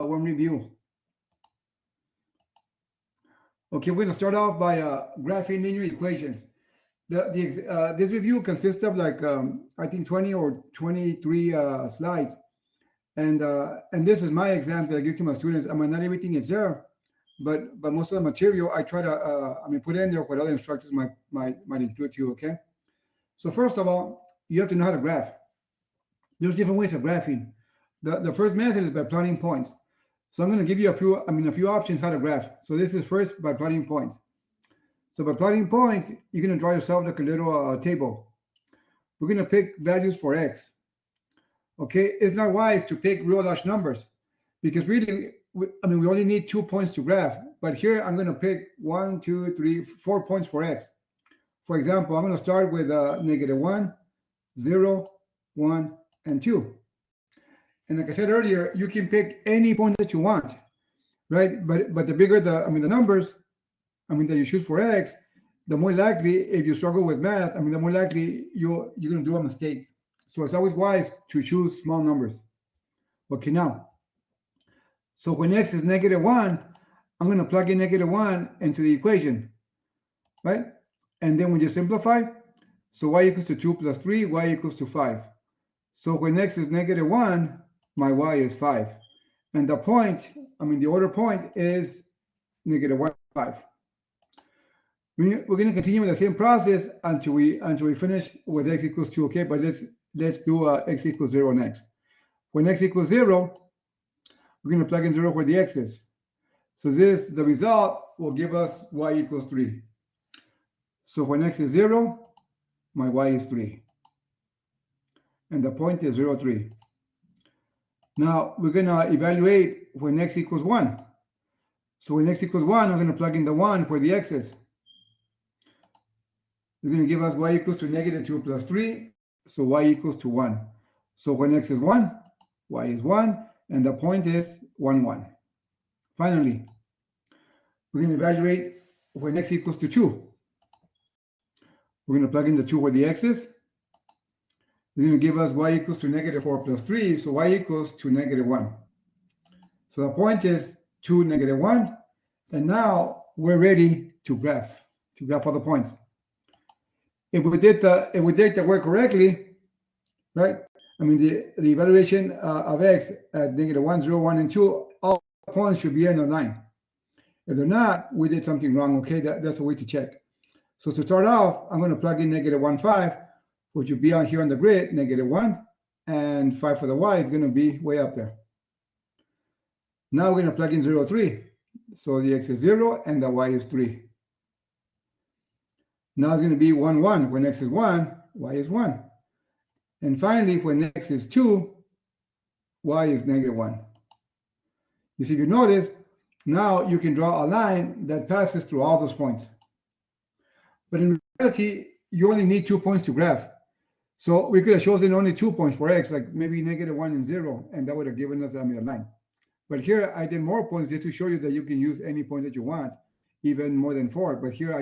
one review. Okay, we're going to start off by graphing linear equations. This review consists of like I think 20 or 23 slides, and this is my exams that I give to my students. I mean, not everything is there, but most of the material I try to put in there what other instructors might include too. Okay, so first of all, you have to know how to graph. There's different ways of graphing. The first method is by plotting points. So I'm going to give you a few options how to graph. So this is first by plotting points. So by plotting points, you're going to draw yourself like a little table. We're going to pick values for x. Okay, it's not wise to pick real large numbers because really, we only need 2 points to graph. But here I'm going to pick 1, 2, 3, 4 points for x. For example, I'm going to start with -1, 0, 1, and 2. And like I said earlier, you can pick any point that you want, right? But the bigger the numbers, that you choose for x, the more likely, if you struggle with math, the more likely you're going to do a mistake. So it's always wise to choose small numbers. Okay, now, so when x is -1, I'm going to plug in -1 into the equation, right? And then when you simplify, so y equals to 2 plus 3, y equals to 5. So when x is -1, my y is 5. And the point, the order point is -1, 5. We're going to continue with the same process until we finish with x equals 2, okay? But let's do x equals 0 next. When x equals 0, we're going to plug in 0 where the x is. So the result will give us y equals 3. So when x is 0, my y is 3. And the point is 0, 3. Now we're going to evaluate when x equals 1. So when x equals 1, I'm going to plug in the 1 where the x is. It's going to give us y equals to -2 plus 3. So y equals to 1. So when x is 1, y is 1. And the point is 1, 1. Finally, we're going to evaluate when x equals to 2. We're going to plug in the 2 where the x is. It's going to give us y equals to -4 plus 3, so y equals to -1. So the point is 2, -1, and now we're ready to graph all the points. If we did the work correctly, right? The evaluation of x at -1, 0, 1, and 2, all points should be in a line. If they're not, we did something wrong. Okay, that's a way to check. So to start off, I'm going to plug in -1, 5. Which will be on here on the grid, -1, and 5 for the y is going to be way up there. Now we're going to plug in 0, 3. So the x is 0 and the y is 3. Now it's going to be 1, 1. When x is 1, y is 1. And finally, when x is 2, y is -1. You see, if you notice, now you can draw a line that passes through all those points. But in reality, you only need 2 points to graph. So we could have chosen only 2 points for x, like maybe -1 and 0, and that would have given us a line. But here I did more points just to show you that you can use any point that you want, even more than 4. But here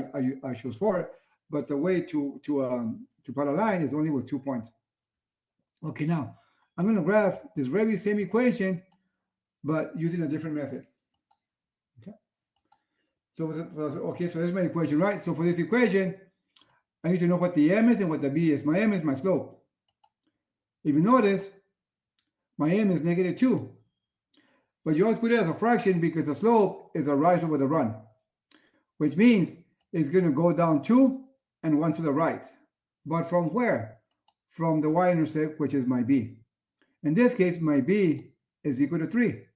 I chose 4. But the way to plot a line is only with 2 points. Okay, now I'm going to graph this very same equation, but using a different method. Okay. So there's my equation, right? So for this equation, I need to know what the m is and what the b is. My m is my slope. If you notice, my m is -2. But you always put it as a fraction because the slope is a rise over the run, which means it's going to go down 2 and 1 to the right. But from where? From the y-intercept, which is my b. In this case, my b is equal to 3.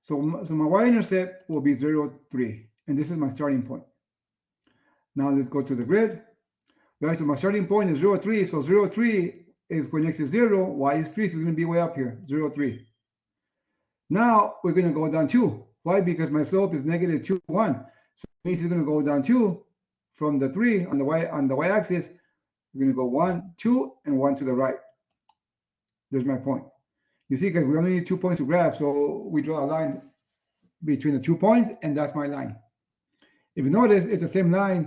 So my y-intercept will be 0, 3. And this is my starting point. Now let's go to the grid. Right, so my starting point is 0, 3. So 0, 3 is when x is 0, y is 3, so it's going to be way up here, 0, 3. Now we're going to go down 2. Why? Because my slope is -2, 1. So it means it's going to go down 2 from the 3 on the y-axis. We're going to go 1, 2, and 1 to the right. There's my point. You see, because we only need 2 points to graph, so we draw a line between the 2 points, and that's my line. If you notice, it's the same line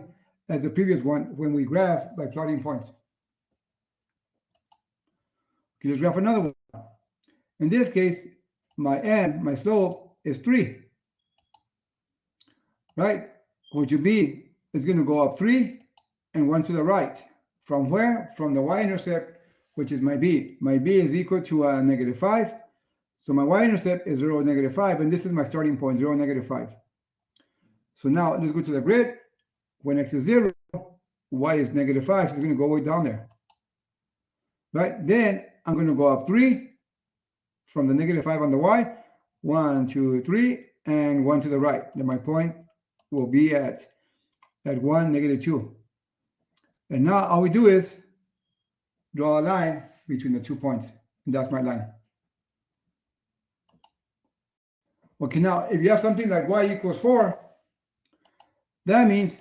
as the previous one when we graph by plotting points. Okay, let's graph another one. In this case, my n, my slope, is 3, right? Which would be, it's going to go up 3 and 1 to the right. From where? From the y-intercept, which is my b. My b is equal to -5. So my y-intercept is 0, -5, and this is my starting point, 0, -5. So now let's go to the grid. When x is 0, y is -5, so it's going to go way down there. Right? Then I'm going to go up 3 from the -5 on the y. 1, 2, 3, and 1 to the right. Then my point will be at 1, -2. And now all we do is draw a line between the 2 points. And that's my line. Okay, now if you have something like y equals 4, that means,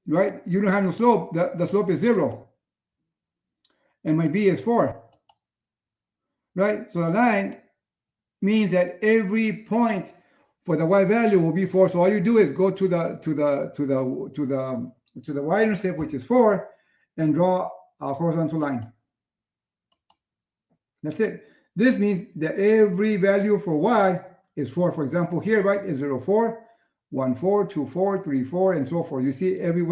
right, you don't have no slope. The slope is 0. And my b is 4. Right? So the line means that every point for the y value will be 4. So all you do is go to the y-intercept, which is 4, and draw a horizontal line. That's it. This means that every value for y is 4. For example, here, right, is 0, 4, 1, 4, 2, 4, 3, 4, and so forth. You see, every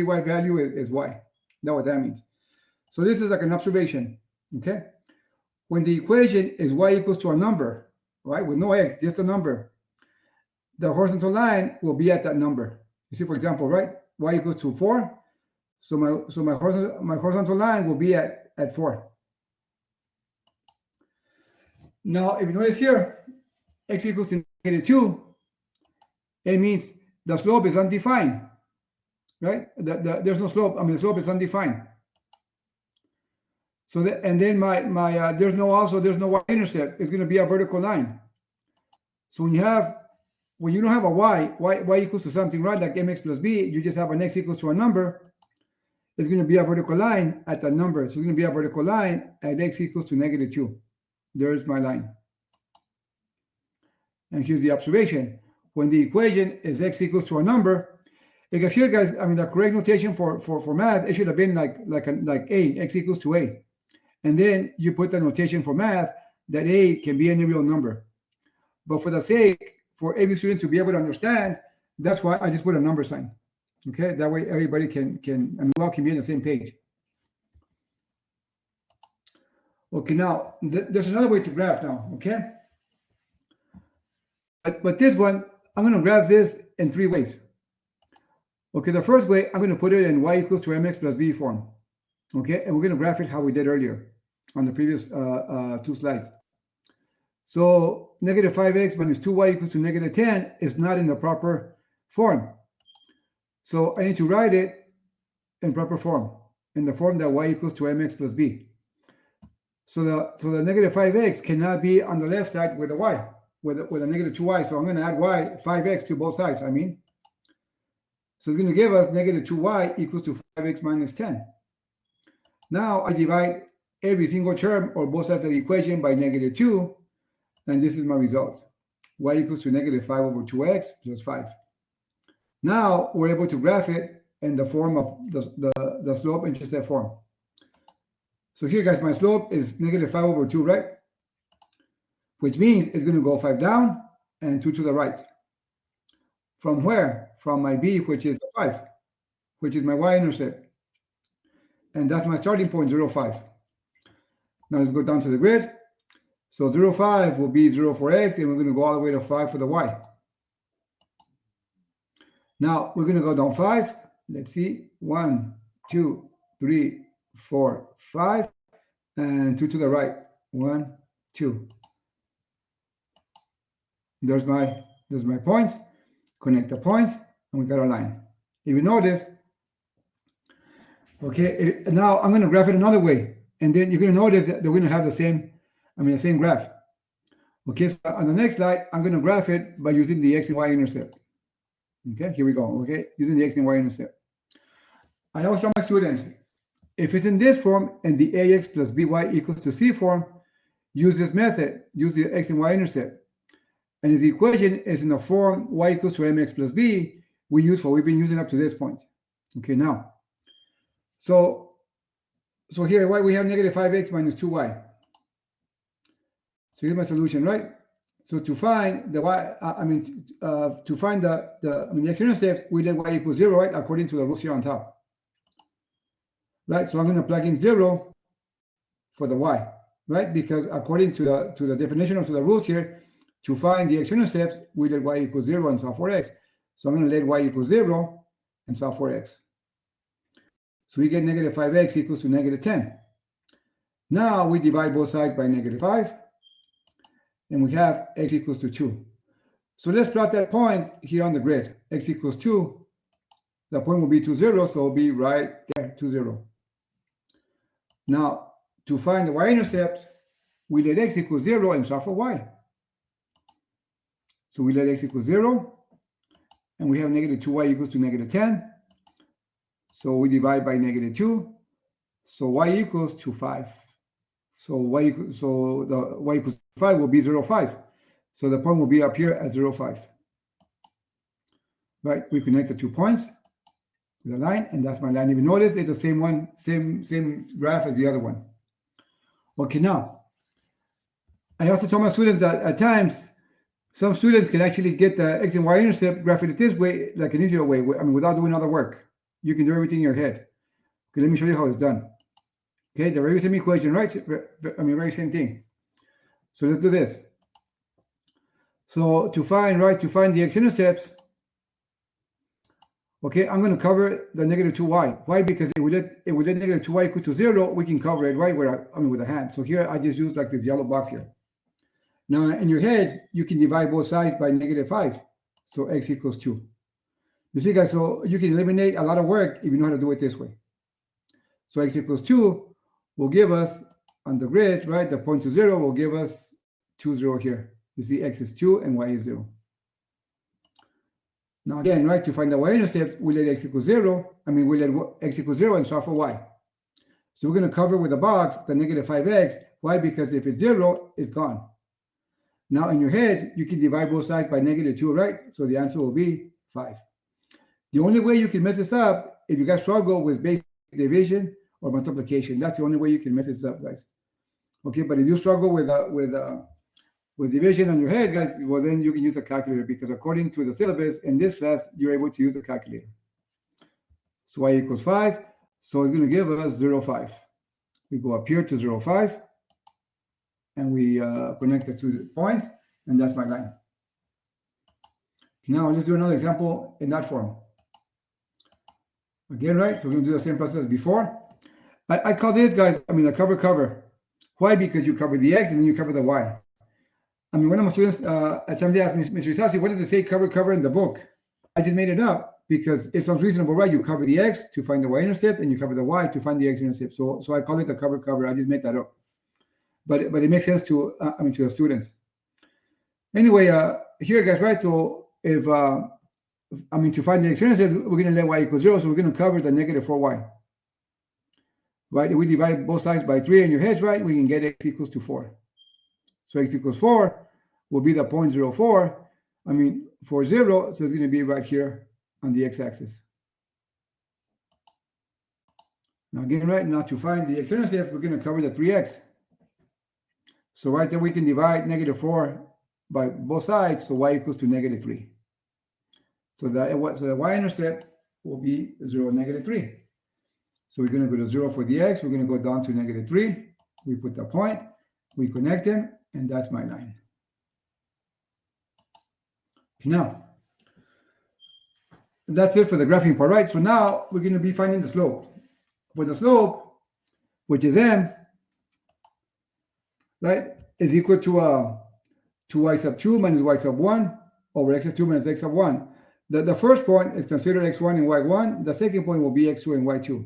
y value is y. That's what that means. So this is like an observation, okay? When the equation is y equals to a number, right, with no x, just a number, the horizontal line will be at that number. You see, for example, right, y equals to 4. So my horizontal line will be at 4. Now, if you notice here, x equals to -2, it means the slope is undefined, right? There's no slope. I mean, the slope is undefined. So that, and then there's no y-intercept. It's going to be a vertical line. So when you don't have a y equals to something, right, like mx plus b, you just have an x equals to a number. It's going to be a vertical line at that number. So it's going to be a vertical line at x equals to -2. There's my line. And here's the observation. When the equation is x equals to a number, because here, guys, I mean, the correct notation for math, it should have been like a, x equals to a. And then you put the notation for math that a can be any real number. But for the sake, for every student to be able to understand, that's why I just put a number sign. Okay, that way everybody can be on the same page. Okay, now there's another way to graph now, okay? But this one, I'm going to graph this in 3 ways. Okay, the first way, I'm going to put it in y equals to mx plus b form. Okay, and we're going to graph it how we did earlier on the previous 2 slides. So -5x minus 2y equals to -10 is not in the proper form. So I need to write it in proper form, in the form that y equals to mx plus b. So the -5x cannot be on the left side with a y, with a -2y. So I'm going to add 5x to both sides, I mean. So it's going to give us -2y equals to 5x minus 10. Now I divide every single term or both sides of the equation by -2, and this is my result. Y equals to -5 over 2x plus 5. Now we're able to graph it in the form of the slope-intercept form. So here, guys, my slope is -5 over 2, right? Which means it's going to go 5 down and 2 to the right. From where? From my b, which is 5, which is my y-intercept. And that's my starting point, 0, 5. Now let's go down to the grid. So 0, 5 will be 0 for x, and we're going to go all the way to 5 for the y. Now we're going to go down 5. Let's see, 1, 2, 3, 4, 5, and 2 to the right. 1, 2. There's my point. Connect the points, and we got our line. If you notice, okay, now I'm going to graph it another way, and then you're going to notice that we're going to have the same graph. Okay, so on the next slide, I'm going to graph it by using the x and y intercept. Okay, here we go. Okay, using the x and y intercept. I always tell my students, if it's in this form and the ax plus by equals to c form, use this method, use the x and y intercept. And if the equation is in the form y equals to mx plus b, we use what we've been using up to this point. Okay, now, so here we have -5x minus 2y. So here's my solution, right? So to find the y, to find the x-intercept, we let y equal 0, right, according to the rules here on top. Right, so I'm going to plug in 0 for the y, right, because according to the definition of the rules here, to find the x-intercepts, we let y equal 0 and solve for x. So I'm going to let y equal 0 and solve for x. So we get negative 5x equals to negative 10. Now we divide both sides by negative 5, and we have x equals to 2. So let's plot that point here on the grid. X equals 2. The point will be 2, 0, so it'll be right there, 2, 0. Now, to find the y-intercept, we let x equal 0 and solve for y. So we let x equal 0, and we have negative 2y equals to negative 10. So we divide by negative 2. So y equals to 5. So the y equals 5 will be 0, 5. So the point will be up here at 0, 5. Right? We connect the 2 points to the line, and that's my line. If you notice, it's the same one, same graph as the other one. Okay, now I also told my students that at times some students can actually get the x and y intercept, graph it this way, like an easier way. I mean, without doing other work. You can do everything in your head. Okay, let me show you how it's done. Okay, the very same equation, right? Very same thing. So let's do this. So to find the x-intercepts, okay, I'm going to cover the negative 2y. Why? Because if we let negative 2y equal to 0, we can cover it right with a hand. So here I just use like this yellow box here. Now in your heads, you can divide both sides by negative 5. So x equals 2. You see, guys, so you can eliminate a lot of work if you know how to do it this way. So x equals 2 will give us, on the grid, right, the point to 0 will give us 2, 0 here. You see, x is 2 and y is 0. Now again, right, to find the y-intercept, we let x equal 0. We let x equal 0 and solve for y. So we're going to cover with a box the negative 5x. Why? Because if it's 0, it's gone. Now in your head, you can divide both sides by negative 2, right? So the answer will be 5. The only way you can mess this up, if you guys struggle with basic division or multiplication, that's the only way you can mess this up, guys. Okay, but if you struggle with division on your head, guys, well, then you can use a calculator, because according to the syllabus in this class, you're able to use a calculator. So y equals 5. So it's going to give us 0, 5. We go up here to 0, 5, and we connect the 2 points, and that's my line. Now let's do another example in that form. Again, right? So we're going to do the same process as before. I call this, guys, a cover. Why? Because you cover the x and then you cover the y. One of my students at times they ask me, Mr. Isasi, what does it say cover in the book? I just made it up because it sounds reasonable, right? You cover the x to find the y-intercept, and you cover the y to find the x-intercept. So I call it the cover. I just made that up. But it makes sense to to the students. Anyway, here, guys, right? So if to find the x-intercept, we're going to let y equal 0. So we're going to cover the negative 4y. Right? If we divide both sides by 3 in your heads, right, we can get x equals to 4. So x equals 4 will be the 0.04. 0, so it's going to be right here on the x-axis. Now again, right, now to find the x-intercept, we're going to cover the 3x. So right there we can divide negative 4 by both sides, so y equals to negative 3. So the y-intercept will be 0, negative 3. So we're going to go to 0 for the x. We're going to go down to negative 3. We put the point. We connect them, and that's my line. Now, that's it for the graphing part, right? So now we're going to be finding the slope. For the slope, which is m, right, is equal to y sub 2 minus y sub 1 over x sub 2 minus x sub 1. The first point is considered x1 and y1. The second point will be x2 and y2.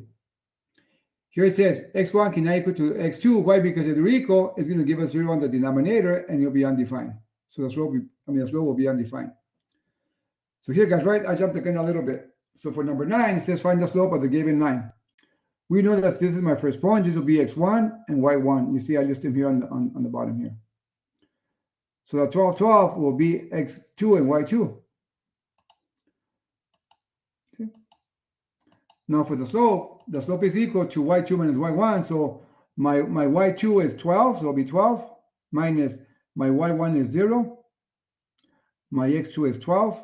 Here it says x1 can now equal to x2. Why? Because if they're equal, it's going to give us 0 on the denominator, and it'll be undefined. So the slope will be undefined. So here, guys, right, I jumped the gun a little bit. So for number 9, it says find the slope of the given line. We know that this is my first point. This will be x1 and y1. You see, I list them here on the bottom here. So the 12, 12 will be x2 and y2. Okay. Now for the slope is equal to y2 minus y1. So my y2 is 12, so it'll be 12, minus my y1 is 0. my x2 is 12,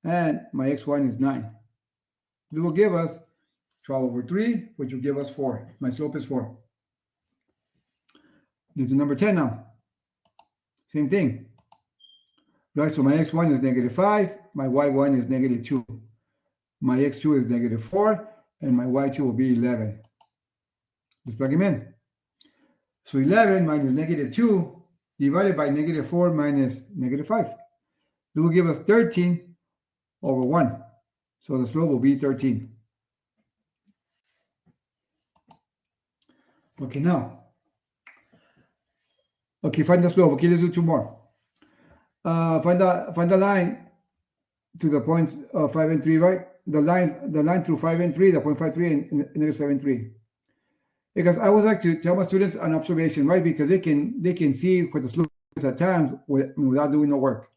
and my x1 is 9. This will give us 12 over 3, which will give us 4. My slope is 4. Let's do number 10 now. Same thing. Right, so my x1 is -5, my y1 is -2. My x2 is -4, and my y2 will be 11. Let's plug them in. So 11 minus -2 divided by -4 minus -5. It will give us 13 over 1. So the slope will be 13. Okay, now. Okay, find the slope. Okay, let's do two more. Find the line to the points 5 and 3, right? The line through 5 and 3, the point 5, 3, and -7, 3. Because I would like to tell my students an observation, right? Because they can see what the slope is at times without doing the work.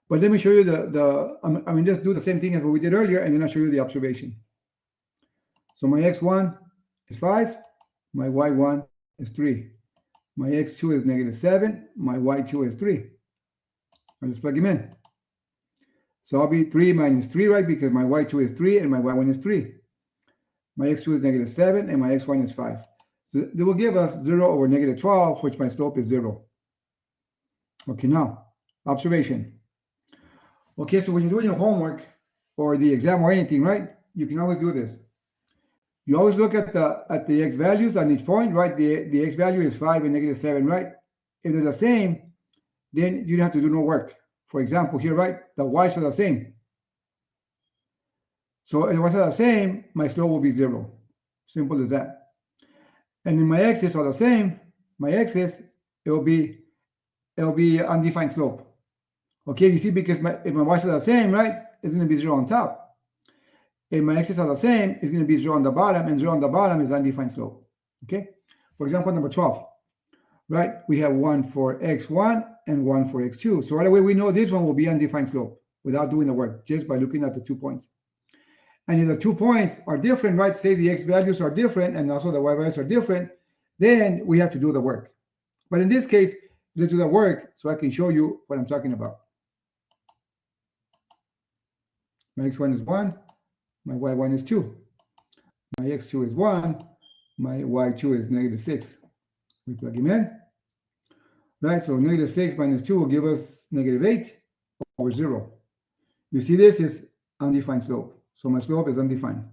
But let me show you just do the same thing as what we did earlier, and then I'll show you the observation. So my x1 is 5, my y1 is 3. My x2 is -7, my y2 is 3. I'll just plug them in. So I'll be 3 minus 3, right? Because my y2 is 3 and my y1 is 3. My x2 is -7 and my x1 is 5. So they will give us 0 over -12, which my slope is 0. Okay, now, observation. Okay, so when you're doing your homework or the exam or anything, right? You can always do this. You always look at the x values on each point, right? The x value is 5 and -7, right? If they're the same, then you don't have to do no work. For example, here, right? The y's are the same. So if the y's are the same, my slope will be 0. Simple as that. And if my x's are the same, my x's, it'll be undefined slope. Okay, you see, because if my y's are the same, right, it's going to be 0 on top. If my x's are the same, it's going to be 0 on the bottom, and 0 on the bottom is undefined slope. Okay, for example, number 12, right? We have 1 for x1 and 1 for x2. So right away, we know this one will be undefined slope without doing the work, just by looking at the 2 points. And if the 2 points are different, right, say the x values are different and also the y values are different, then we have to do the work. But in this case, let's do the work so I can show you what I'm talking about. My x1 is 1, my y1 is 2. My x2 is 1, my y2 is -6. We plug him in. Right, so -6 minus 2 will give us -8 over 0. You see, this is undefined slope. So my slope is undefined.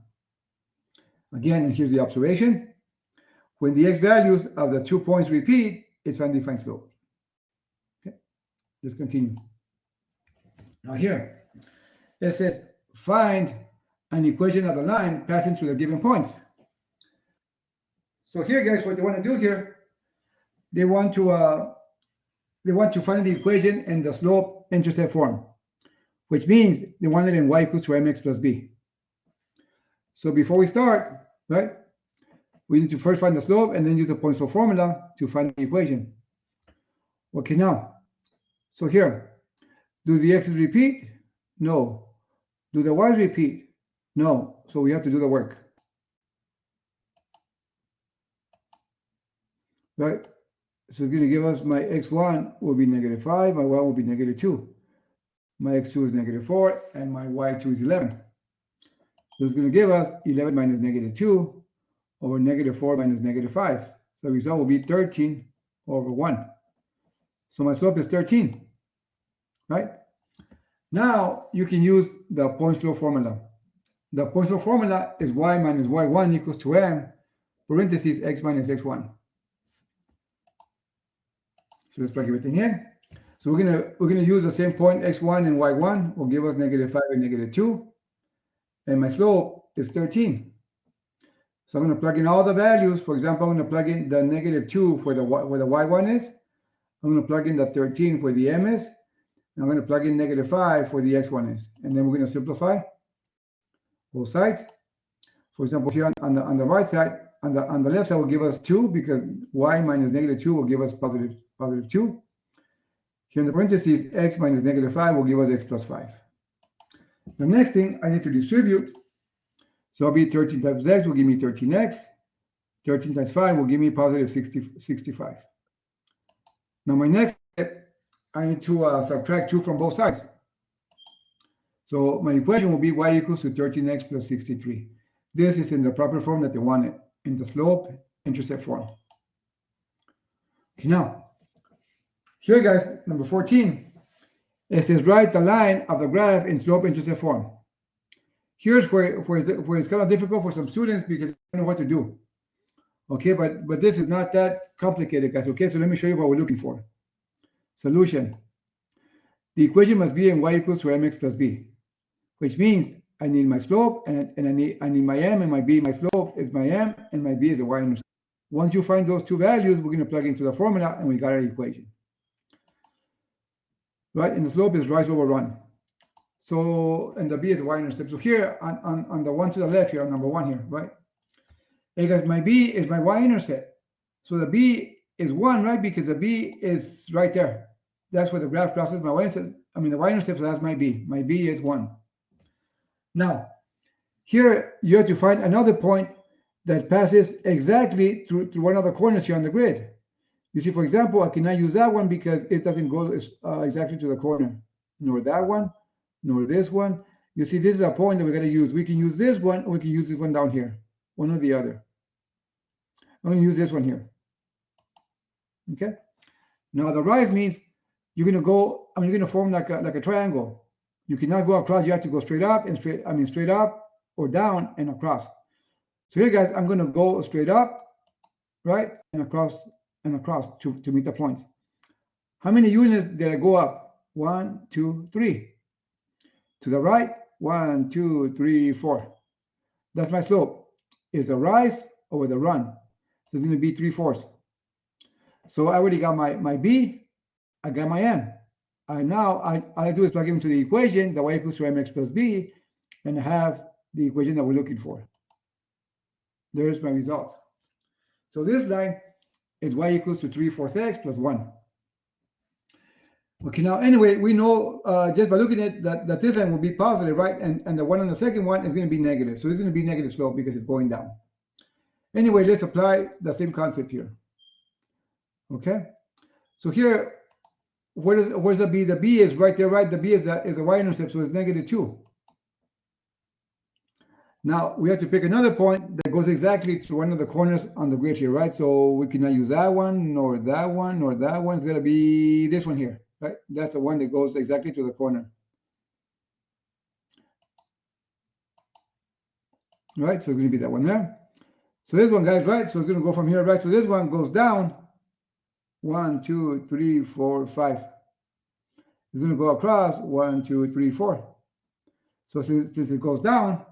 Again, and here's the observation. When the x values of the 2 points repeat, it's undefined slope. Okay, let's continue. Now here, it says find an equation of the line passing through the given points. So here, guys, what they want to do here, they want to find the equation in the slope-intercept form, which means they want it in y equals to mx plus b. So before we start, right, we need to first find the slope and then use the point slope formula to find the equation. Okay, now, so here, do the x's repeat? No. Do the y's repeat? No. So we have to do the work. Right? So it's going to give us my x1 will be -5, my y will be -2. My x2 is -4, and my y2 is 11. So it's going to give us 11 minus -2 over -4 minus -5. So the result will be 13 over 1. So my slope is 13, right? Now you can use the point slope formula. The point slope formula is y minus y1 equals to m, parentheses x minus x1. So let's plug everything in. So we're gonna use the same point x1 and y1 will give us -5 and -2, and my slope is 13. So I'm going to plug in all the values. For example, I'm going to plug in the -2 where the y1 is. I'm going to plug in the 13 where the m is. And I'm going to plug in -5 where the x1 is, and then we're going to simplify both sides. For example, here on the right side, on the left side will give us 2 because y minus -2 will give us positive 2. Here in the parentheses, x minus -5 will give us x plus 5. The next thing I need to distribute. So it'll be 13 times x will give me 13x. 13 times 5 will give me positive 65. Now my next step I need to subtract 2 from both sides. So my equation will be y equals to 13x plus 63. This is in the proper form that they wanted, in the slope-intercept form. Okay, now, here guys, number 14, it says write the line of the graph in slope-intercept form. Here's where it's kind of difficult for some students because they don't know what to do. Okay, but this is not that complicated, guys. Okay, so let me show you what we're looking for. Solution. The equation must be in y equals to mx plus b, which means I need my slope and I need my m and my b. My slope is my m and my b is the y-intercept. Once you find those two values, we're going to plug into the formula and we got our equation. Right, and the slope is rise over run. So, and the b is the y-intercept. So here on the one to the left here, on number 1 here, right? Because my b is my y-intercept. So the b is 1, right? Because the b is right there. That's where the graph crosses my y-intercept. I mean the y-intercept, so that's my b. My b is 1. Now, here you have to find another point that passes exactly through one of the corners here on the grid. You see, for example, I cannot use that one because it doesn't go exactly to the corner, nor that one, nor this one. You see, this is a point that we're going to use. We can use this one, or we can use this one down here, one or the other. I'm going to use this one here. Okay. Now the rise means you're going to go. I mean, you're going to form like a triangle. You cannot go across. You have to go straight up and straight. I mean, straight up or down and across. So here, guys, I'm going to go straight up, right, and across to meet the points. How many units did I go up? 1, 2, 3. To the right, 1, 2, 3, 4. That's my slope. It's a rise over the run. So it's going to be 3/4. So I already got my b. I got my m. All I do is plug into the equation, the y equals to mx plus b, and I have the equation that we're looking for. There's my result. So this line is y equals to 3/4 x plus 1. Okay, now anyway, we know just by looking at that this line will be positive, right? And the one on the second one is going to be negative. So it's going to be negative slope because it's going down. Anyway, let's apply the same concept here. Okay, so here, where's the b? The b is right there, right? The b is a y-intercept, so it's -2. Now we have to pick another point that goes exactly to one of the corners on the grid here, right? So we cannot use that one, nor that one, nor that one. It's going to be this one here, right? That's the one that goes exactly to the corner. Right, so it's going to be that one there. So this one, guys, right? So it's going to go from here, right? So this one goes down. 1, 2, 3, 4, 5. It's going to go across 1, 2, 3, 4. So since it goes down,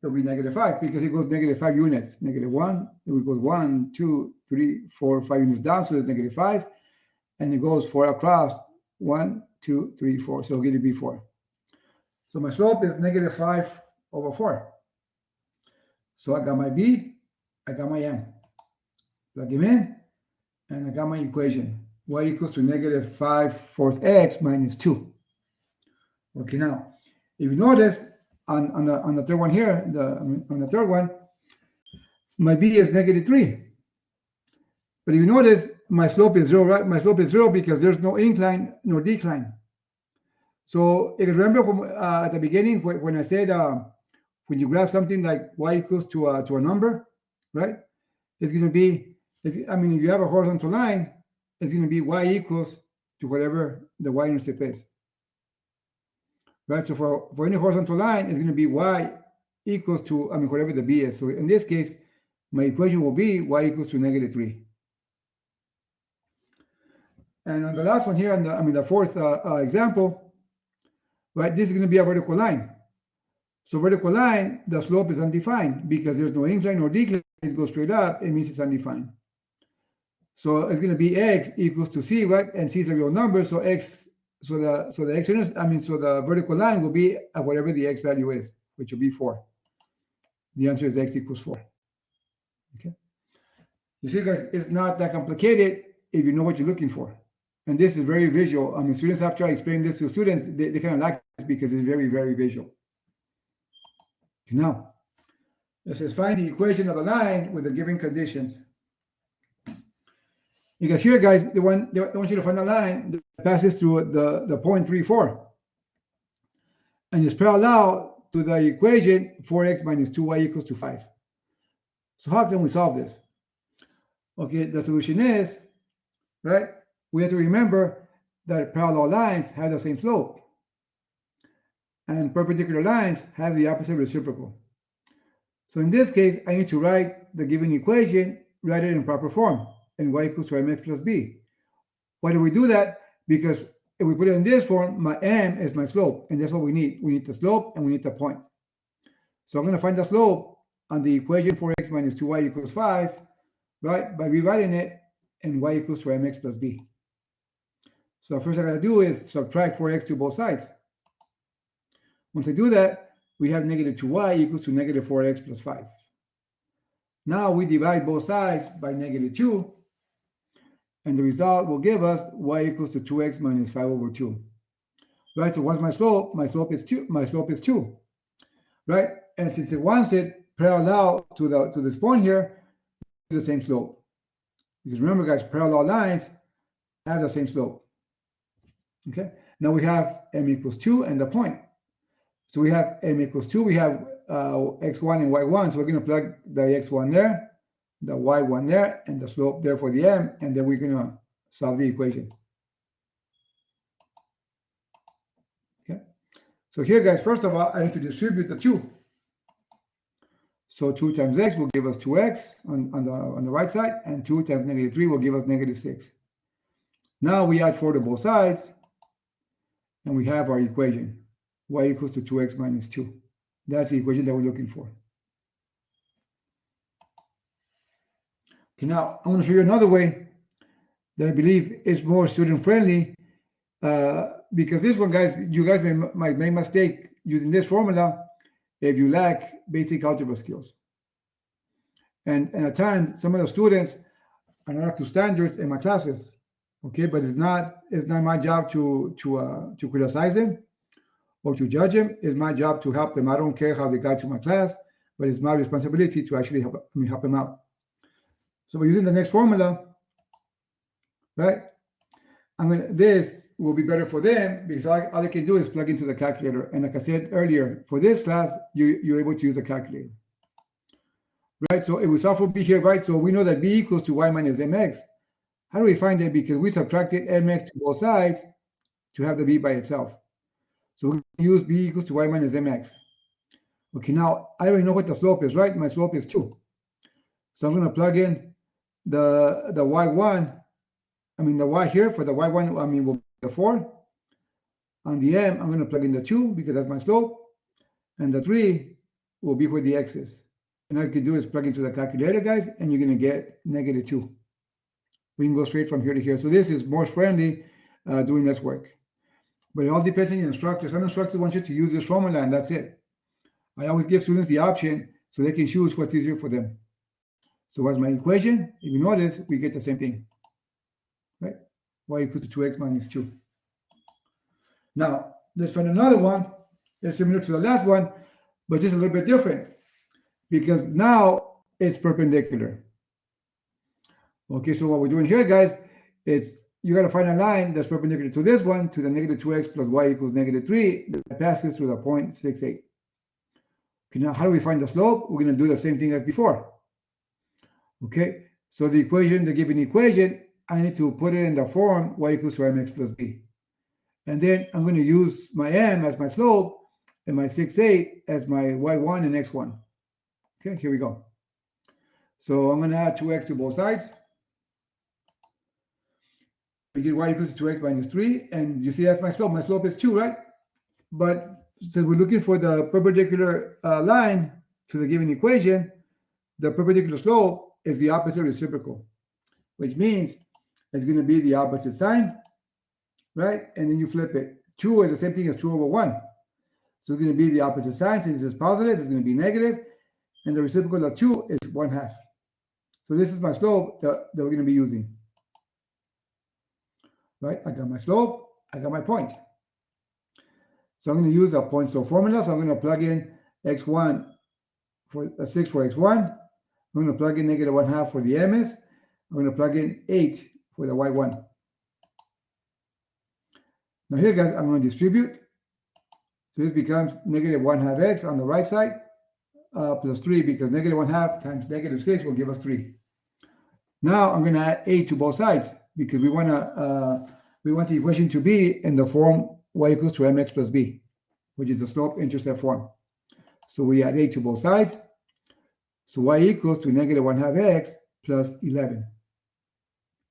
it'll be -5 because it goes -5 units. -1, it goes 1, 2, 3, 4, 5 units down, so it's -5. And it goes 4 across 1, 2, 3, 4. So it'll give it be 4. So my slope is -5/4. So I got my b, I got my m. Plug them in, and I got my equation. Y equals to -5/4 x minus 2. Okay, now, if you notice, on the third one here, on the third one, my b is -3. But if you notice, my slope is 0, right? My slope is 0 because there's no incline nor decline. So if you remember from, at the beginning when I said when you graph something like y equals to a number, right? It's going to be, I mean, if you have a horizontal line, it's going to be y equals to whatever the y-intercept is. Right, so for any horizontal line, it's going to be y equals to, I mean, whatever the b is. So in this case, my equation will be y equals to -3. And on the last one here, on the fourth example, right, this is going to be a vertical line. So vertical line, the slope is undefined because there's no incline or decline. It goes straight up. It means it's undefined. So it's going to be x equals to c, right? And c is a real number, so x. So the vertical line will be at whatever the x value is, which will be 4. The answer is x equals 4. Okay. You see, guys, it's not that complicated if you know what you're looking for. And this is very visual. I mean, students, after I explain this to students, they kind of like this because it's very, very visual. Now, it says find the equation of a line with the given conditions. Because here, guys, they want you to find a line that passes through the point 3, 4. And it's parallel to the equation 4x minus 2y equals to 5. So how can we solve this? Okay, the solution is, right, we have to remember that parallel lines have the same slope. And perpendicular lines have the opposite reciprocal. So in this case, I need to write the given equation, write it in proper form, and y equals to mx plus b. Why do we do that? Because if we put it in this form, my m is my slope, and that's what we need. We need the slope and we need the point. So I'm going to find the slope on the equation 4x minus 2y equals 5, right, by rewriting it in y equals to mx plus b. So first I got to do is subtract 4x to both sides. Once I do that, we have negative 2y equals to negative 4x plus 5. Now we divide both sides by negative 2, and the result will give us y equals to 2x minus 5 over 2. Right, so what's my slope? My slope is 2. My slope is 2. Right, and since it wants it parallel to this point here, it's the same slope. Because remember, guys, parallel lines have the same slope. Okay, now we have m equals 2 and the point. So we have m equals 2, we have x1 and y1, so we're going to plug the x1 there, the y1 there, and the slope there for the m, and then we're going to solve the equation. Okay, so here, guys, first of all, I need to distribute the 2. So 2 times x will give us 2x on the right side, and 2 times negative 3 will give us negative 6. Now we add 4 to both sides, and we have our equation, y equals to 2x minus 2. That's the equation that we're looking for. Okay, now I'm going to show you another way that I believe is more student-friendly, because this one, guys, you guys might make a mistake using this formula if you lack basic algebra skills. And at times, some of the students are not up to standards in my classes. Okay, but it's not my job to criticize them or to judge them. It's my job to help them. I don't care how they got to my class, but it's my responsibility to actually help them out. So we're using the next formula, right? This will be better for them because all they can do is plug into the calculator. And like I said earlier, for this class, you're able to use the calculator. Right, so if we solve for b here, right, so we know that b equals to y minus mx. How do we find it? Because we subtracted mx to both sides to have the b by itself. So we can use b equals to y minus mx. Okay, now I already know what the slope is, right? My slope is 2. So I'm going to plug in the y1, the y here for the y1, will be the 4. On the m, I'm going to plug in the 2 because that's my slope. And the 3 will be where the x is. And all you can do is plug into the calculator, guys, and you're going to get negative 2. We can go straight from here to here. So this is more friendly doing this work. But it all depends on your instructor. Some instructors want you to use this formula, and that's it. I always give students the option so they can choose what's easier for them. So what's my equation? If you notice, we get the same thing, right? Y equals to 2x minus 2. Now, let's find another one that's similar to the last one, but just a little bit different, because now it's perpendicular. Okay, so what we're doing here, guys, you got to find a line that's perpendicular to this one, to the negative 2x plus y equals negative 3, that passes through the point 6, 8. Okay, now how do we find the slope? We're going to do the same thing as before. Okay, so the given equation, I need to put it in the form y equals to mx plus b. And then I'm going to use my m as my slope and my 6, 8 as my y1 and x1. Okay, here we go. So I'm going to add 2x to both sides. We get y equals to 2x minus 3, and you see that's my slope. My slope is 2, right? But since we're looking for the perpendicular line to the given equation, the perpendicular slope is the opposite reciprocal, which means it's going to be the opposite sign, right? And then you flip it. 2 is the same thing as 2 over 1. So it's going to be the opposite sign. Since it's positive, it's going to be negative, and the reciprocal of 2 is 1/2. So this is my slope that we're going to be using. Right, I got my slope, I got my point. So I'm going to use a point slope formula. So I'm going to plug in x1 for 6 for x1. I'm going to plug in negative 1/2 for the ms. I'm going to plug in 8 for the y1. Now here, guys, I'm going to distribute. So this becomes negative 1/2 x on the right side plus 3, because negative 1/2 times negative 6 will give us 3. Now I'm going to add a to both sides, because we want the equation to be in the form y equals to mx plus b, which is the slope-intercept form. So we add a to both sides. So y equals to negative 1/2 x plus 11.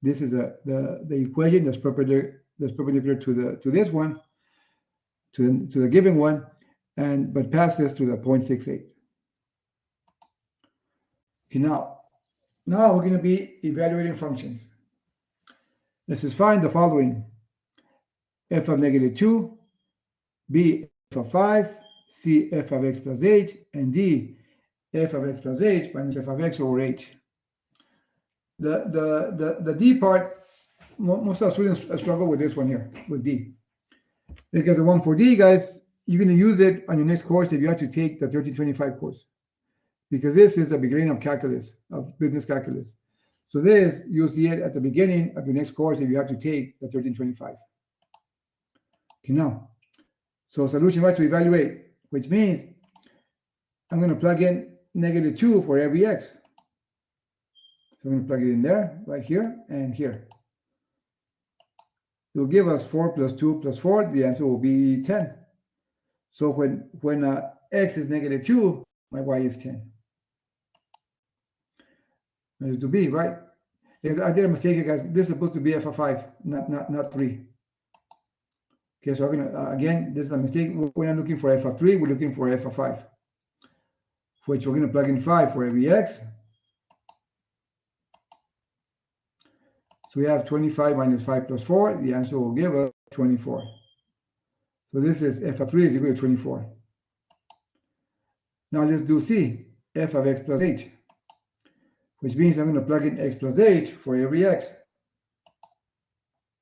This is the equation that's perpendicular to this one, to the given one, but passes through the 0.68. Okay, now we're going to be evaluating functions. Let's just find the following: f of negative 2, b f of 5, c f of x plus h, and d f of x plus h minus f of x over h. The d part, most of our students struggle with this one here, with d. Because the one for d, guys, you're going to use it on your next course if you have to take the 1325 course. Because this is the beginning of calculus, of business calculus. So this, you'll see it at the beginning of your next course if you have to take the 1325. Okay, now, so solution right to evaluate, which means I'm going to plug in negative 2 for every x. So I'm going to plug it in there, right here, and here. It will give us 4 plus 2 plus 4. The answer will be 10. So when x is negative 2, my y is 10. That is to be, right? Because I did a mistake here, guys. This is supposed to be f of 5, not 3. Okay, so we're going to, again, this is a mistake. We're not looking for f of 3. We're looking for f of 5, which we're going to plug in 5 for every x. So we have 25 minus 5 plus 4. The answer will give us 24. So this is f of 3 is equal to 24. Now let's do c, f of x plus h, which means I'm going to plug in x plus h for every x,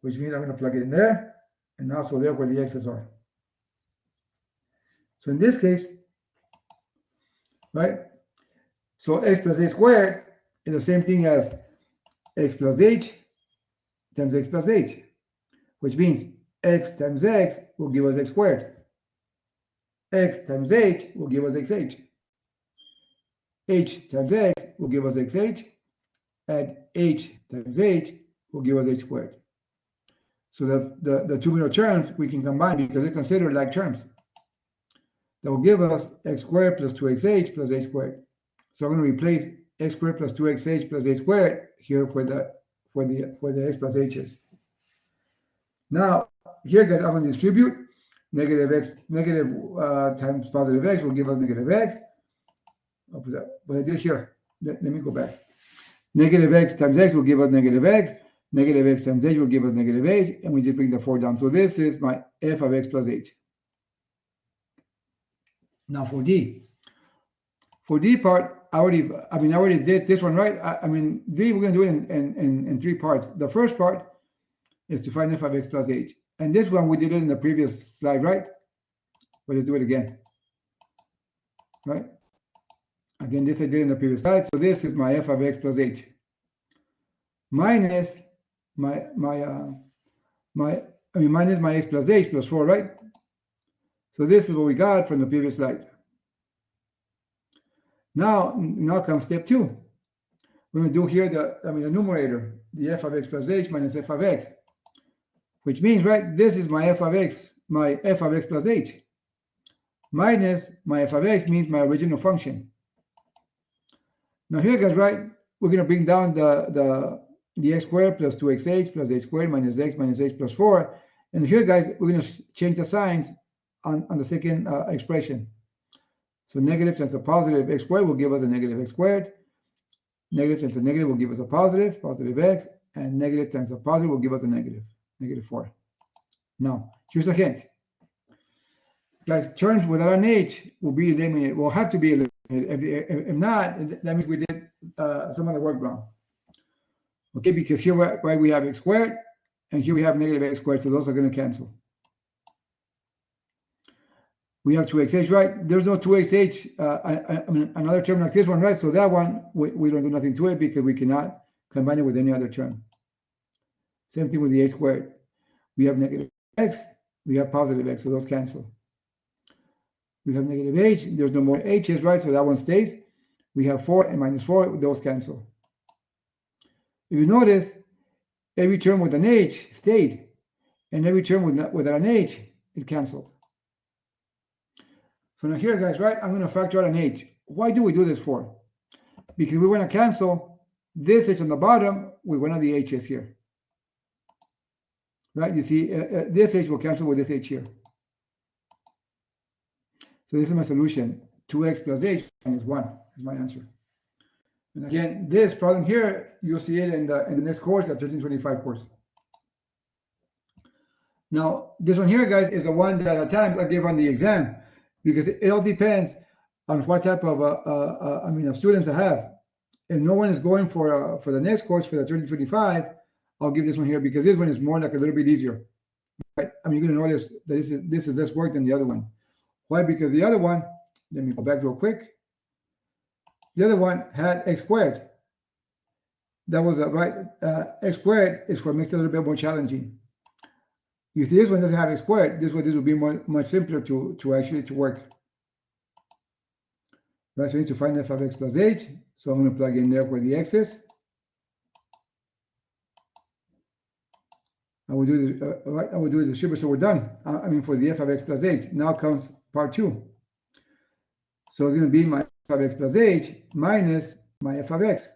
which means I'm going to plug it in there and also there where the x's are. So in this case, right, so x plus h squared is the same thing as x plus h times x plus h, which means x times x will give us x squared. X times h will give us xh. H times x will give us xh, and h times h will give us h squared. So the two middle terms we can combine because they're considered like terms. That will give us x squared plus 2xh plus h squared. So I'm going to replace x squared plus 2xh plus h squared here for the x plus h's. Now here, guys, I'm going to distribute negative times positive x will give us negative x. What I did here, let me go back. Negative x times x will give us negative x. Negative x times h will give us negative h, and we just bring the 4 down. So this is my f of x plus h. Now for d part, I already did this one, right? I mean, d, we're going to do it in 3 parts. The first part is to find f of x plus h. And this one, we did it in the previous slide, right? But let's do it again, right? Again, this I did in the previous slide. So this is my f of x plus h minus minus my x plus h plus 4, right? So this is what we got from the previous slide. Now comes step 2. We're going to do here the numerator, the f of x plus h minus f of x, which means, right, this is my f of x plus h, minus my f of x means my original function. Now here, guys, right, we're going to bring down the x squared plus 2xh plus h squared minus h plus 4. And here, guys, we're going to change the signs on the second expression. So negative times a positive x squared will give us a negative x squared. Negative times a negative will give us a positive x. And negative times a positive will give us a negative 4. Now, here's a hint. Guys, terms without an h will be eliminated, will have to be eliminated. If not, that means we did some other work wrong. Okay, because here, right, we have x squared, and here we have negative x squared, so those are going to cancel. We have 2xh, right? There's no 2xh, another term like this one, right? So that one, we don't do nothing to it because we cannot combine it with any other term. Same thing with the h squared. We have negative x, we have positive x, so those cancel. We have negative h, there's no more h's, right? So that one stays. We have 4 and minus 4, those cancel. If you notice, every term with an h stayed, and every term without an h, it canceled. So now here, guys, right, I'm going to factor out an h. Why do we do this for? Because we want to cancel this h on the bottom with one of the h's here. Right, you see, this h will cancel with this h here. So this is my solution. 2x plus h minus 1 is my answer. And again, this problem here, you'll see it in the next course, at 1325 course. Now, this one here, guys, is the one that at times I give on the exam, because it all depends on what type of students I have. If no one is going for the next course, for the 1325, I'll give this one here, because this one is more like a little bit easier. Right? I mean, you're going to notice that this is less work than the other one. Why? Because the other one, let me go back real quick. The other one had x squared. That was x squared is what makes it a little bit more challenging. You see, this one doesn't have x squared. This would be much simpler to actually work. Right, so we need to find f of x plus h. So I'm going to plug in there where the x is. I will do this. I will do the distributor. So we're done. For the f of x plus h. Now comes part 2. So it's going to be my f of x plus h minus my f of x.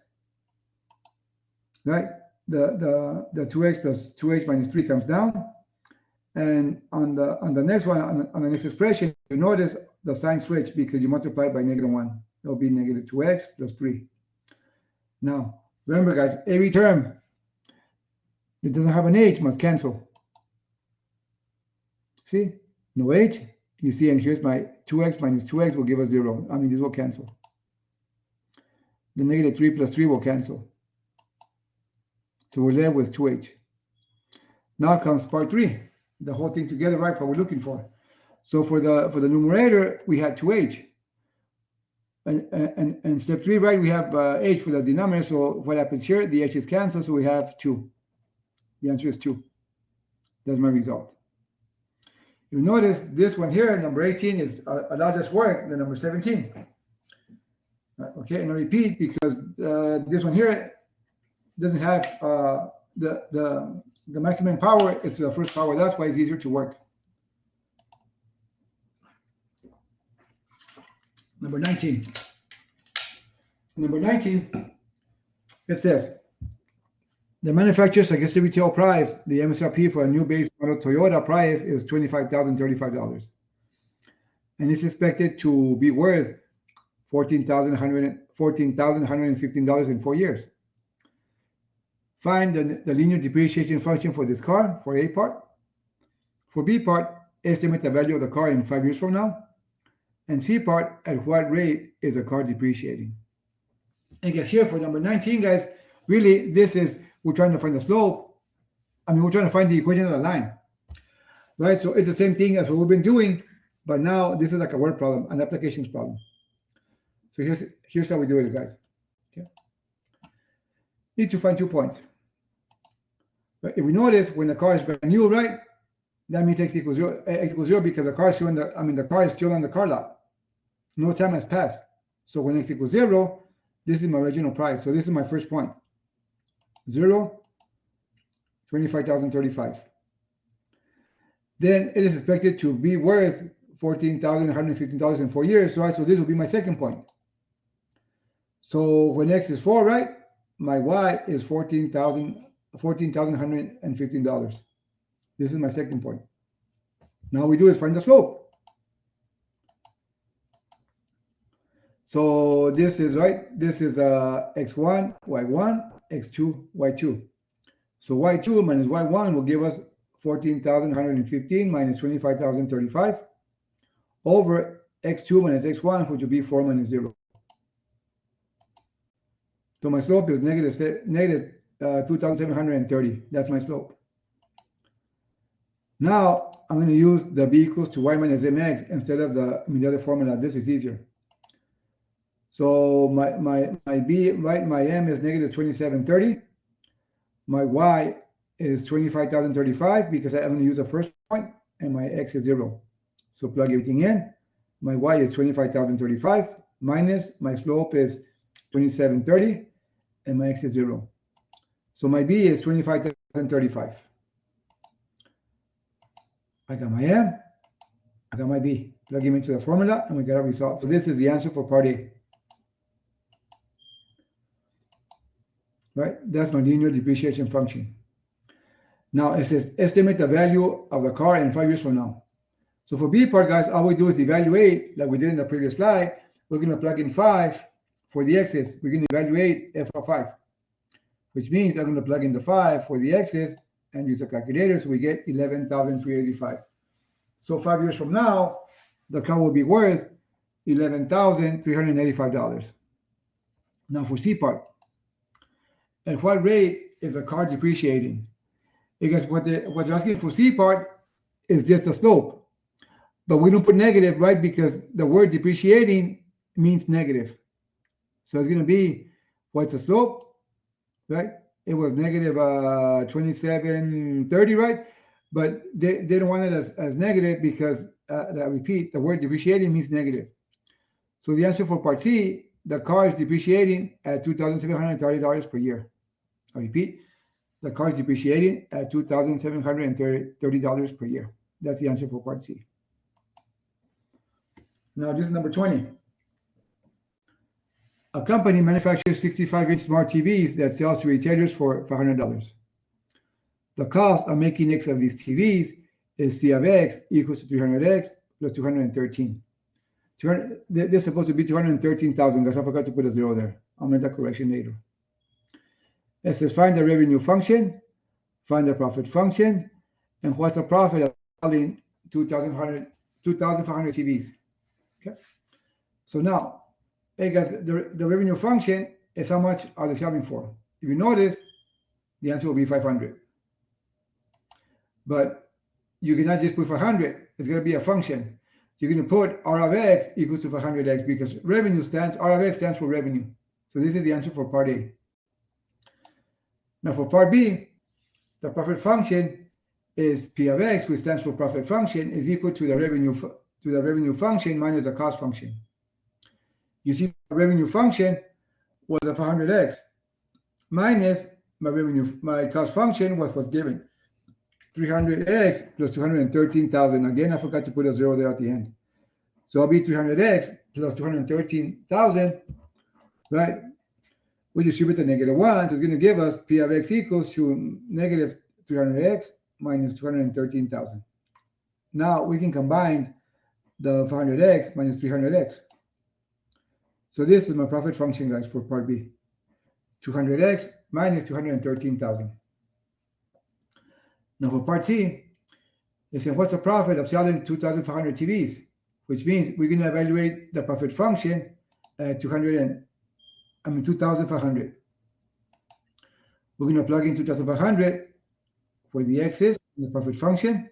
Right? The 2x plus 2h minus 3 comes down. And on the next one, on the next expression, you notice the sign switch because you multiply it by negative 1. It'll be negative 2x plus 3. Now, remember, guys, every term that doesn't have an h must cancel. See? No h. You see, and here's my 2x minus 2x will give us 0. This will cancel. The negative 3 plus 3 will cancel. So we're left with 2h. Now comes part 3. The whole thing together, right? What we're looking for. So for the numerator, we had 2h. And step 3, right? We have h for the denominator. So what happens here? The h is canceled, so we have 2. The answer is 2. That's my result. You notice this one here, number 18, is a lot less work than number 17. Okay, and I repeat because this one here doesn't have the maximum power. It's the first power. That's why it's easier to work. Number 19. Number 19, it says, the manufacturer suggests the retail price, the MSRP for a new base model Toyota price is $25,035. And it's expected to be worth $14,115 in 4 years. Find the linear depreciation function for this car, for A part. For B part, estimate the value of the car in 5 years from now. And C part, at what rate is the car depreciating? I guess here for number 19, guys, really this is, we're trying to find the slope. We're trying to find the equation of the line. Right, so it's the same thing as what we've been doing, but now this is like a word problem, an applications problem. So here's how we do it, guys. Okay. Need to find 2 points. But if we notice when the car is brand new, right, that means x equals 0. X equals 0 because the car is still the car is still on the car lot. No time has passed. So when x equals 0, this is my original price. So this is my first point. 0, 25,035. Then it is expected to be worth $14,115 in 4 years. So this will be my second point. So when x is 4, right, my y is $14,115. This is my second point. Now we do is find the slope. So this is right. This is x1, y1, x2, y2. So y2 minus y1 will give us 14,115 minus 25,035 over x2 minus x1, which will be 4 minus 0. So my slope is negative 2,730. That's my slope. Now I'm going to use the b equals to y minus mx instead of the other formula. This is easier. So my b, right, my m is negative 2730. My y is 25,035 because I'm going to use the first point, and my x is 0. So plug everything in. My y is 25,035 minus my slope is 2730, and my x is 0. So my b is 25,035. I got my m, I got my b. Plug them into the formula, and we get a result. So this is the answer for part A. Right? That's my linear depreciation function. Now it says estimate the value of the car in 5 years from now. So for B part, guys, all we do is evaluate, like we did in the previous slide. We're going to plug in 5 for the x's. We're going to evaluate f of 5, which means I'm going to plug in the 5 for the x's and use a calculator, so we get 11,385. So 5 years from now, the car will be worth $11,385. Now for C part, at what rate is a car depreciating? Because what they're asking for C part is just a slope. But we don't put negative, right? Because the word depreciating means negative. So it's going to be, what's the slope, right? It was negative 2730, right? But they don't want it as negative because, I repeat, the word depreciating means negative. So the answer for part C, the car is depreciating at $2,730 per year. I repeat, the car is depreciating at $2,730 per year. That's the answer for part C. Now this is number 20. A company manufactures 65-inch smart TVs that sells to retailers for $500. The cost of making X of these TVs is C of X equals to 300X plus 213. This is supposed to be 213,000, guys. I forgot to put a 0 there. I'll make that correction later. It says find the revenue function, find the profit function, and what's the profit of selling 2,500 TVs. Okay. So now, hey guys, the revenue function is how much are they selling for? If you notice, the answer will be 500. But you cannot just put 500. It's going to be a function. So you're going to put R of X equals to 500X because revenue R of X stands for revenue. So this is the answer for part A. Now for part B, the profit function is P of X, which stands for profit function, is equal to the revenue function minus the cost function. You see, my revenue function was a 500X minus my cost function was what's given, 300X plus 213,000. Again, I forgot to put a 0 there at the end. So it'll be 300X plus 213,000, right? We distribute the -1, so it's going to give us P of X equals to negative 300X minus 213,000. Now we can combine the 500X minus 300X. So this is my profit function, guys, for part B. 200X minus 213,000. Now for part C, they say what's the profit of selling 2,500 TVs? Which means we're going to evaluate the profit function at 2,500. We're going to plug in 2,500 for the x's in the profit function,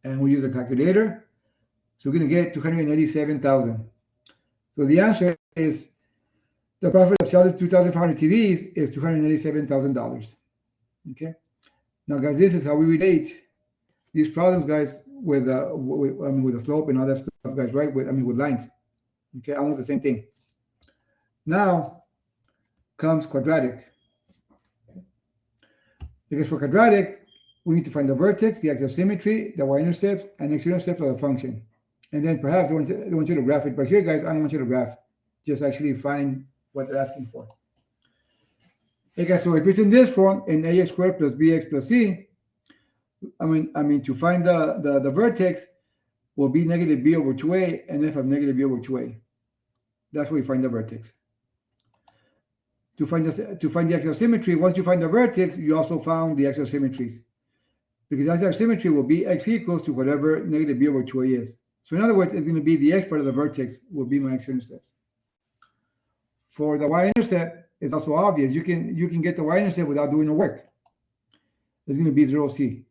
and we use a calculator. So we're going to get 287,000. So the answer is the profit of selling 2,500 TVs is $287,000. Okay. Now, guys, this is how we relate these problems, guys, with the slope and all that stuff, guys, right? With lines. Okay, almost the same thing. Now comes quadratic. Because for quadratic, we need to find the vertex, the axis of symmetry, the y-intercepts, and x-intercepts of the function. And then perhaps they want you to graph it. But here, guys, I don't want you to graph. Just actually find what they're asking for. Okay, so if it's in this form, in ax squared plus bx plus c, to find the vertex will be negative b over 2a and f of negative b over 2a. That's where we find the vertex. To find the axis of symmetry, once you find the vertex, you also found the axis of symmetries. Because the axis of symmetry will be x equals to whatever negative b over 2a is. So in other words, it's going to be the x part of the vertex will be my x-intercepts. For the y-intercept, it's also obvious. You can get the y-intercept without doing the work. It's going to be 0c.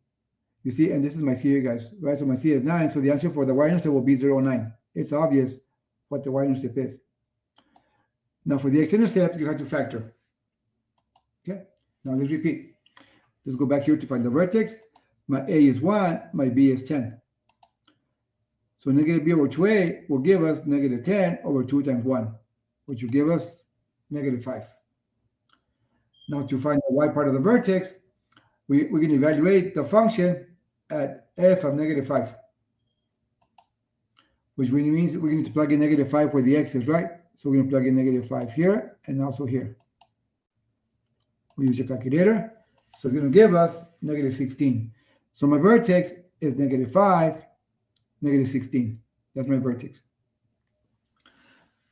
You see, and this is my c here, guys, right? So my c is 9. So the answer for the y-intercept will be 0, 9. It's obvious what the y-intercept is. Now for the x-intercept, you have to factor. Okay. Now let's repeat. Let's go back here to find the vertex. My A is 1, my B is 10. So negative B over 2A will give us negative 10 over 2 times 1, which will give us negative 5. Now to find the y part of the vertex, we can evaluate the function at f of negative 5, which means we need to plug in negative 5 where the x is, right? So we're going to plug in negative 5 here and also here. We use your calculator. So it's going to give us negative 16. So my vertex is negative 5, negative 16. That's my vertex.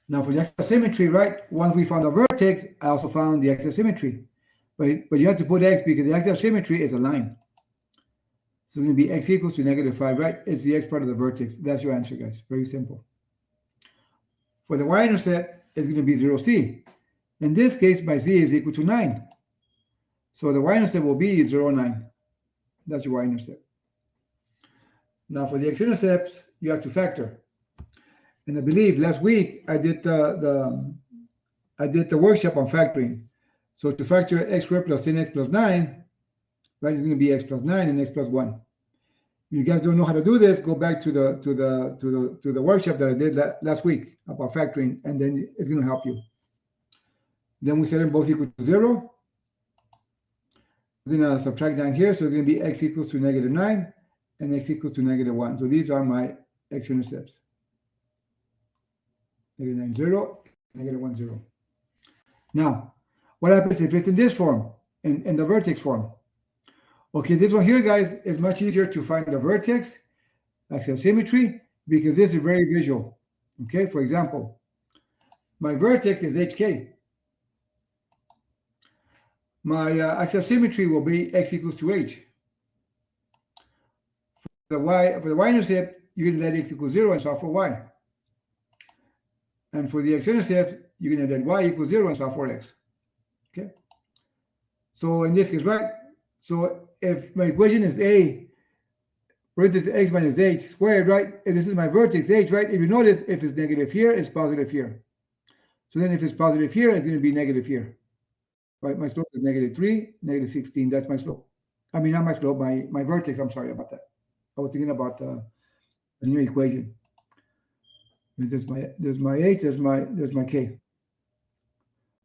Now for the axial symmetry, right? Once we found the vertex, I also found the axial symmetry. But you have to put x because the axial symmetry is a line. So it's going to be x equals to negative 5, right? It's the x part of the vertex. That's your answer, guys. Very simple. For the y-intercept, it's going to be 0c. In this case, my z is equal to 9. So the y-intercept will be 0, 9. That's your y-intercept. Now for the x-intercepts, you have to factor. And I believe last week I did the workshop on factoring. So to factor x squared plus 10x plus 9, right, it's going to be x plus 9 and x plus 1. If you guys don't know how to do this, go back to the workshop that I did last week about factoring, and then it's going to help you. Then we set them both equal to 0. We're going to subtract 9 here, so it's going to be x equals to negative 9 and x equals to negative 1. So these are my x-intercepts. Negative 9, 0, negative 1, 0. Now, what happens if it's in this form, in the vertex form? Okay, this one here, guys, is much easier to find the vertex, axial symmetry, because this is very visual. Okay, for example, my vertex is HK. My axial symmetry will be x equals to h. For the y-intercept, you're going to let x equal 0 and solve for y. And for the x-intercept, you're going to let y equal 0 and solve for x. Okay. So in this case, right? So if my equation is a parentheses x minus h squared, right? If this is my vertex h, right? If you notice, if it's negative here, it's positive here. So then if it's positive here, it's going to be negative here. Right? My slope is negative 3, negative 16. That's my slope. I mean, not my slope, my vertex. I'm sorry about that. I was thinking about the new equation. There's my h, there's my k.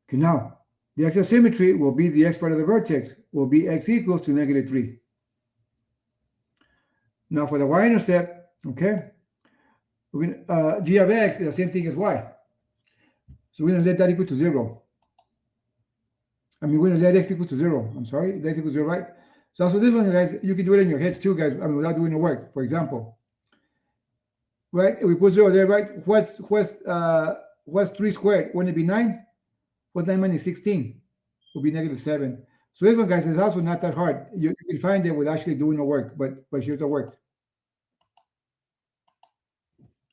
Okay, now the axial symmetry will be the x part of the vertex, will be x equals to negative 3. Now for the y-intercept, okay, g of x is the same thing as y. So we're going to let that equal to 0. I mean, we're going to let x equal to 0. I'm sorry, x equals 0, right? So also this one, guys, you can do it in your heads too, guys, I mean, without doing the work. For example, right, if we put 0 there, right, what's 3 squared? Wouldn't it be 9? What's 9 minus 16? Will be negative 7. So this one, guys, is also not that hard. You can find it with actually doing the work, but here's the work.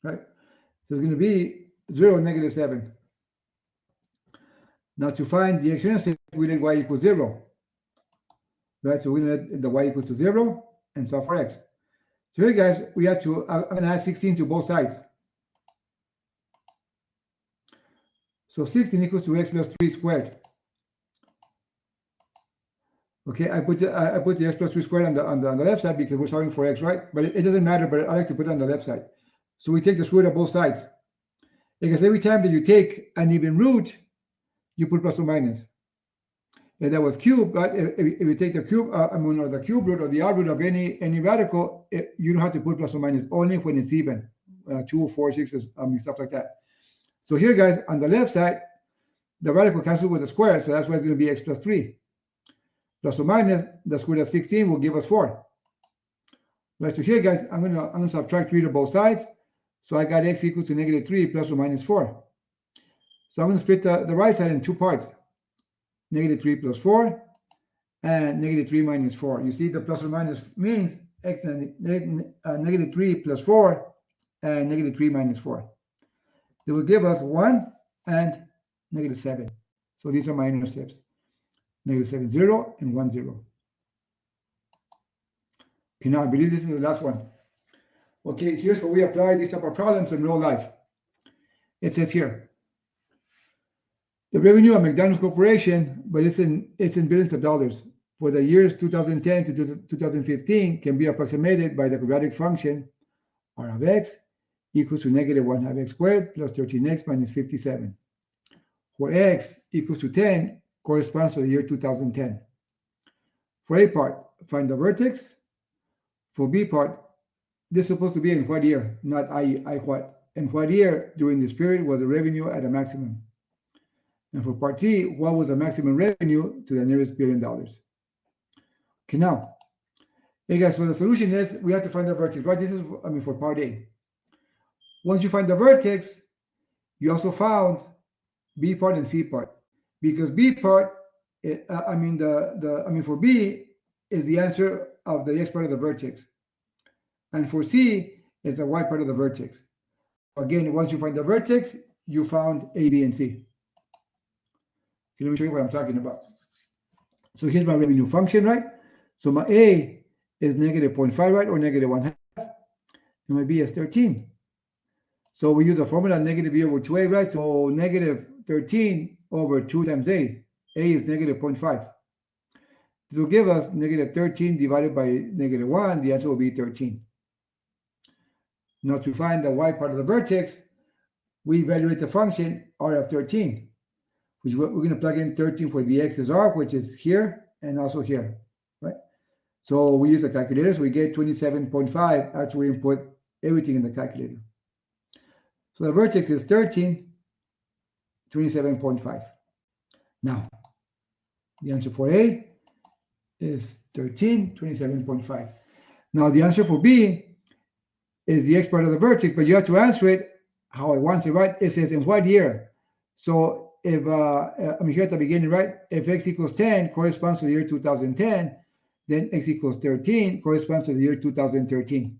Right? So it's going to be 0, negative 7. Now to find the x-intercept, we let y equals 0. Right? So we're going to let the y equals to 0 and solve for x. So here, guys, we have to, I'm going to add 16 to both sides. So 16 equals to x plus 3 squared. Okay, I put the x plus 3 squared on the left side because we're solving for x, right? But it doesn't matter, but I like to put it on the left side. So we take the square root of both sides. Because every time that you take an even root, you put plus or minus. If that was cube, right? If you take the cube, or the cube root or the odd root of any radical, you don't have to put plus or minus, only when it's even, 2, 4, 6, stuff like that. So here, guys, on the left side, the radical cancels with the square, so that's why it's going to be x plus 3. Plus or minus, the square root of 16 will give us 4. Right, so here, guys, I'm going to subtract 3 to both sides. So I got x equal to negative 3 plus or minus 4. So I'm going to split the right side in two parts. Negative 3 plus 4 and negative 3 minus 4. You see the plus or minus means x negative 3 plus 4 and negative 3 minus 4. It will give us 1 and negative 7. So these are my intercepts. Negative 7, 0 and 1, 0. Okay, now I believe this is the last one. Okay, here's where we apply these type of problems in real life. It says here, the revenue of McDonald's Corporation, but it's in billions of dollars. for the years 2010 to 2015 can be approximated by the quadratic function r of x equals to negative 1 half x squared plus 13x minus 57, where x equals to 10 corresponds to the year 2010. For A part, find the vertex. For B part, this is supposed to be in what year, not I what. And what year during this period was the revenue at a maximum. And for part C, what was the maximum revenue to the nearest $1 billion? Okay, now, hey guys, so the solution is we have to find the vertex, right? This is, for part A. Once you find the vertex, you also found B part and C part, because B part, for B is the answer of the x part of the vertex, and for C is the y part of the vertex. Again, once you find the vertex, you found A, B, and C. Okay, let me show you what I'm talking about. So here's my revenue function, right? So my A is negative 0.5, right, or negative 1 half, and my B is 13. So we use the formula negative B over 2A, right? So negative 13 over 2 times A. A is negative 0.5. This will give us negative 13 divided by negative 1. The answer will be 13. Now to find the y part of the vertex, we evaluate the function r of 13, which we're going to plug in 13 for the x is r, which is here and also here, right? So we use the calculator, so we get 27.5 after we input everything in the calculator. So the vertex is 13, 27.5. Now, the answer for A is 13, 27.5. Now the answer for B is the x part of the vertex, but you have to answer it how I want it, right? It says in what year. So if, here at the beginning, right? If x equals 10 corresponds to the year 2010, then x equals 13 corresponds to the year 2013.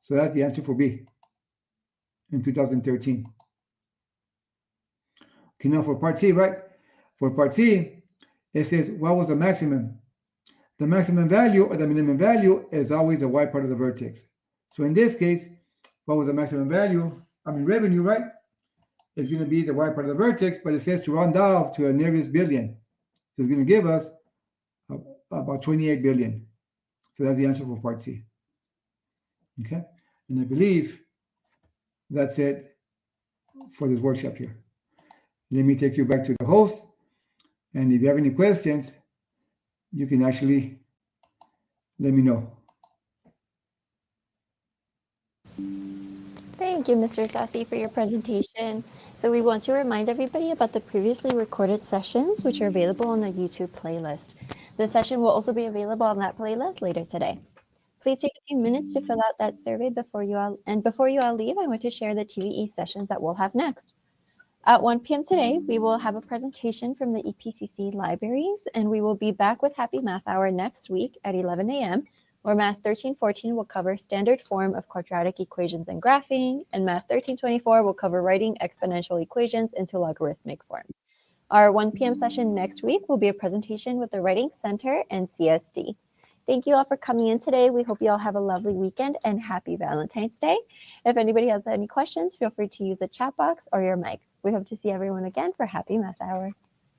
So that's the answer for B in 2013. Okay, now for part C, right? For part C, it says what was the maximum? The maximum value or the minimum value is always the y part of the vertex. So in this case, what was the maximum value? Revenue, right? It's going to be the y part of the vertex, but it says to round off to a nearest billion. So it's going to give us about 28 billion. So that's the answer for part C. Okay, and I believe that's it for this workshop here. Let me take you back to the host. And if you have any questions, you can actually let me know. Thank you, Mr. Sassi, for your presentation. So we want to remind everybody about the previously recorded sessions, which are available on the YouTube playlist. The session will also be available on that playlist later today. Please take a few minutes to fill out that survey before you all leave. I want to share the TVE sessions that we'll have next. At 1 p.m. today, we will have a presentation from the EPCC libraries, and we will be back with Happy Math Hour next week at 11 a.m., where Math 1314 will cover standard form of quadratic equations and graphing, and Math 1324 will cover writing exponential equations into logarithmic form. Our 1 p.m. session next week will be a presentation with the Writing Center and CSD. Thank you all for coming in today. We hope you all have a lovely weekend and happy Valentine's Day. If anybody has any questions, feel free to use the chat box or your mic. We hope to see everyone again for Happy Math Hour.